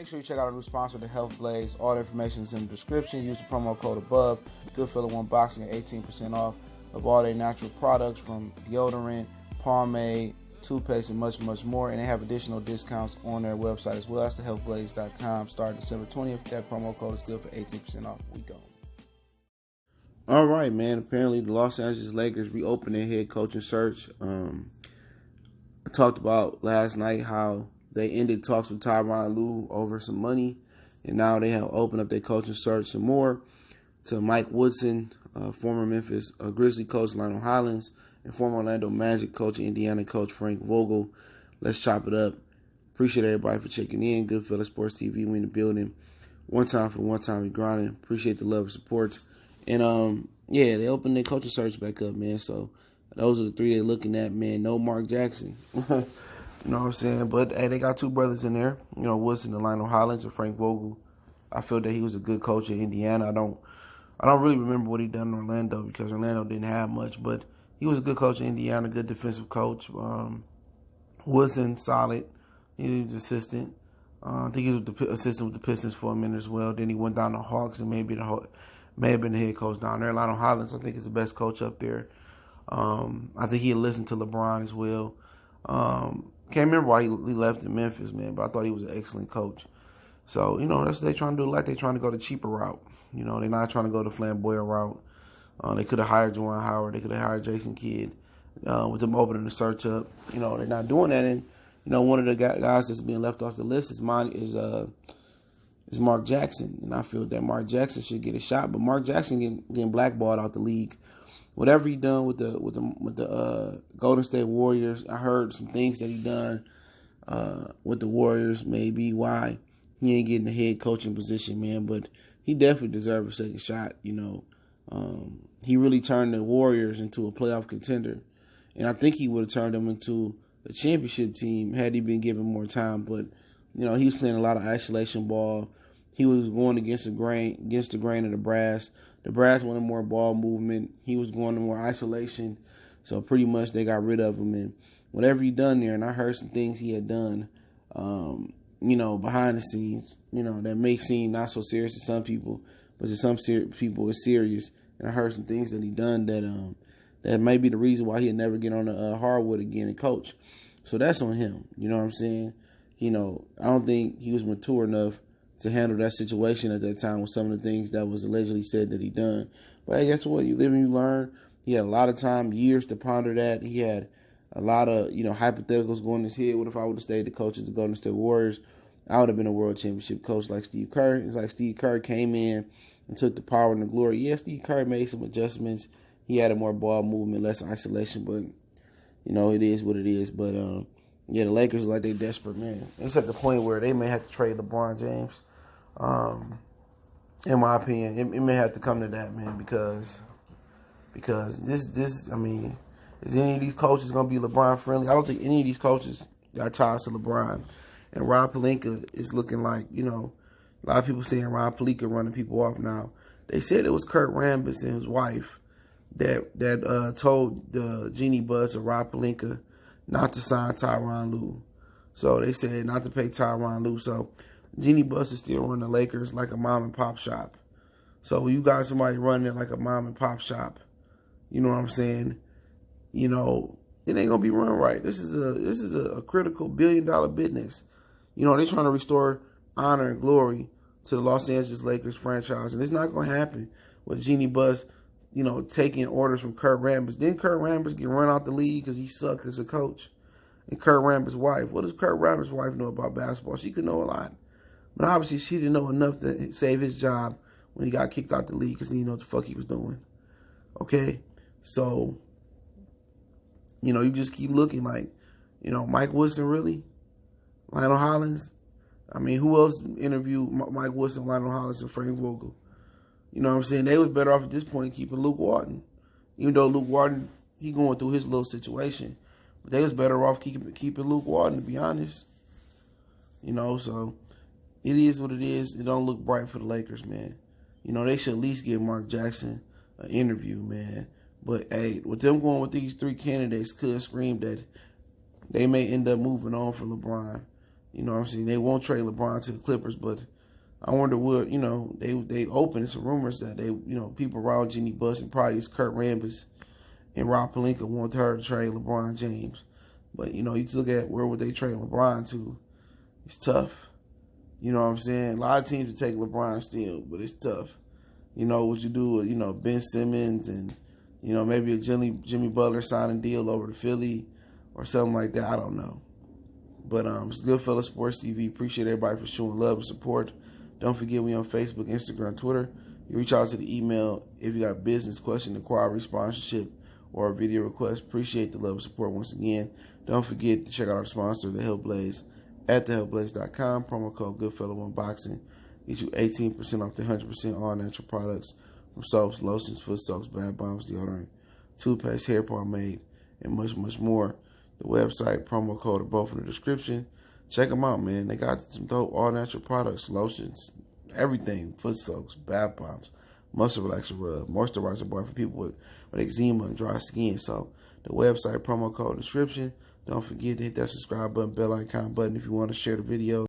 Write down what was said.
sure you check out our new sponsor, The Health Blaze. All the information is in the description. Use the promo code above. Goodfellow One Boxing at 18% off of all their natural products from deodorant, pomade, toothpaste, and much, much more. And they have additional discounts on their website as well. That's thehealthblaze.com. Starting December 20th. That promo code is good for 18% off. We go. All right, man. Apparently, the Los Angeles Lakers reopened their head coaching search. I talked about last night how they ended talks with Tyronn Lue over some money, and now they have opened up their coaching search some more to Mike Woodson, former Memphis Grizzly coach Lionel Hollins, and former Orlando Magic coach and Indiana coach Frank Vogel. Let's chop it up. Appreciate everybody for checking in. Goodfellow Sports TV, we in the building. One time for one time we grinding. Appreciate the love and support. And yeah, they opened their coaching search back up, man. So those are the three they're looking at, man. No Mark Jackson. You know what I'm saying? But, hey, they got two brothers in there. You know, Woodson and Lionel Hollins and Frank Vogel. I feel that he was a good coach in Indiana. I don't really remember what he done in Orlando because Orlando didn't have much. But he was a good coach in Indiana, good defensive coach. Woodson, solid. He was assistant. I think he was the assistant with the Pistons for a minute as well. Then he went down to Hawks and may have been the head coach down there. Lionel Hollins, I think, is the best coach up there. I think he had listened to LeBron as well. Can't remember why he left in Memphis, man, but I thought he was an excellent coach. So, you know, that's what they're trying to do. Like, they're trying to go the cheaper route. You know, they're not trying to go the flamboyant route. They could have hired Juwan Howard. They could have hired Jason Kidd with them opening the search up. You know, they're not doing that. And, you know, one of the guys that's being left off the list is Mark Jackson. And I feel that Mark Jackson should get a shot. But Mark Jackson getting blackballed out the league. Whatever he done with the Golden State Warriors, I heard some things that he done with the Warriors, maybe why he ain't getting the head coaching position, man. But he definitely deserves a second shot. You know, he really turned the Warriors into a playoff contender, and I think he would have turned them into a championship team had he been given more time. But you know, he was playing a lot of isolation ball. He was going against the grain of the brass. The brass wanted more ball movement. He was going to more isolation. So pretty much they got rid of him. And whatever he done there, and I heard some things he had done, you know, behind the scenes, you know, that may seem not so serious to some people, but to some people it's serious. And I heard some things that he done that may be the reason why he'll never get on the hardwood again and coach. So that's on him. You know what I'm saying? You know, I don't think he was mature enough to handle that situation at that time with some of the things that was allegedly said that he done. But hey, guess what? You live and you learn. He had a lot of time, years to ponder that. He had a lot of, you know, hypotheticals going in his head. What if I would have stayed the coach of the Golden State Warriors? I would have been a world championship coach like Steve Kerr. It's like Steve Kerr came in and took the power and the glory. Yeah, Steve Kerr made some adjustments. He had a more ball movement, less isolation, but, you know, it is what it is. But, yeah, the Lakers are like they desperate, man. It's at the point where they may have to trade LeBron James. In my opinion, it may have to come to that, man, because this, I mean, is any of these coaches going to be LeBron friendly? I don't think any of these coaches got ties to LeBron. And Rob Pelinka is looking like, you know, a lot of people saying Rob Pelinka running people off now. They said it was Kurt Rambis and his wife that told the genie buzz of Rob Pelinka not to sign Tyronn Lue. So they said not to pay Tyronn Lue. So Jeannie Buss is still running the Lakers like a mom and pop shop. So when you got somebody running it like a mom and pop shop, you know what I'm saying? You know, it ain't gonna be run right. This is a critical $1 billion business. You know, they're trying to restore honor and glory to the Los Angeles Lakers franchise, and it's not gonna happen with Jeannie Buss, you know, taking orders from Kurt Rambis. Didn't Kurt Rambis get run out the league because he sucked as a coach? And Kurt Rambis' wife, what does Kurt Rambis' wife know about basketball? She could know a lot. But obviously, she didn't know enough to save his job when he got kicked out the league because he didn't know what the fuck he was doing. Okay? So, you know, you just keep looking like, you know, Mike Woodson, really? Lionel Hollins? I mean, who else interviewed Mike Woodson, Lionel Hollins, and Frank Vogel? You know what I'm saying? They was better off at this point keeping Luke Walton. Even though Luke Walton, he going through his little situation. But they was better off keeping Luke Walton, to be honest. You know, so it is what it is. It don't look bright for the Lakers, man. You know, they should at least give Mark Jackson an interview, man. But, hey, with them going with these three candidates could scream that they may end up moving on for LeBron. You know what I'm saying? They won't trade LeBron to the Clippers, but I wonder what, you know, they opened some rumors that they, you know, people around Jeanie Buss and probably Kurt Rambis and Rob Pelinka want her to trade LeBron James. But, you know, you look at where would they trade LeBron to, it's tough. You know what I'm saying? A lot of teams would take LeBron still, but it's tough. You know, what you do with, you know, Ben Simmons and, you know, maybe a Jimmy Butler signing deal over to Philly or something like that. I don't know. But it's Goodfellas Sports TV. Appreciate everybody for showing love and support. Don't forget we on Facebook, Instagram, Twitter. You reach out to the email if you got business question, inquiry, sponsorship, or a video request. Appreciate the love and support once again. Don't forget to check out our sponsor, The Health Blaze, at thehealthblaze.com. Promo code Goodfellow1Boxing. Get you 18% off the 100% all natural products from soaps, lotions, foot soaks, bath bombs, deodorant, toothpaste, hair pomade, and much, much more. The website, promo code are both in the description. Check them out, man. They got some dope all natural products, lotions, everything, foot soaks, bath bombs, muscle relaxer rub, moisturizer bar for people with eczema and dry skin. So the website, promo code description. Don't forget to hit that subscribe button, bell icon button if you want to share the video.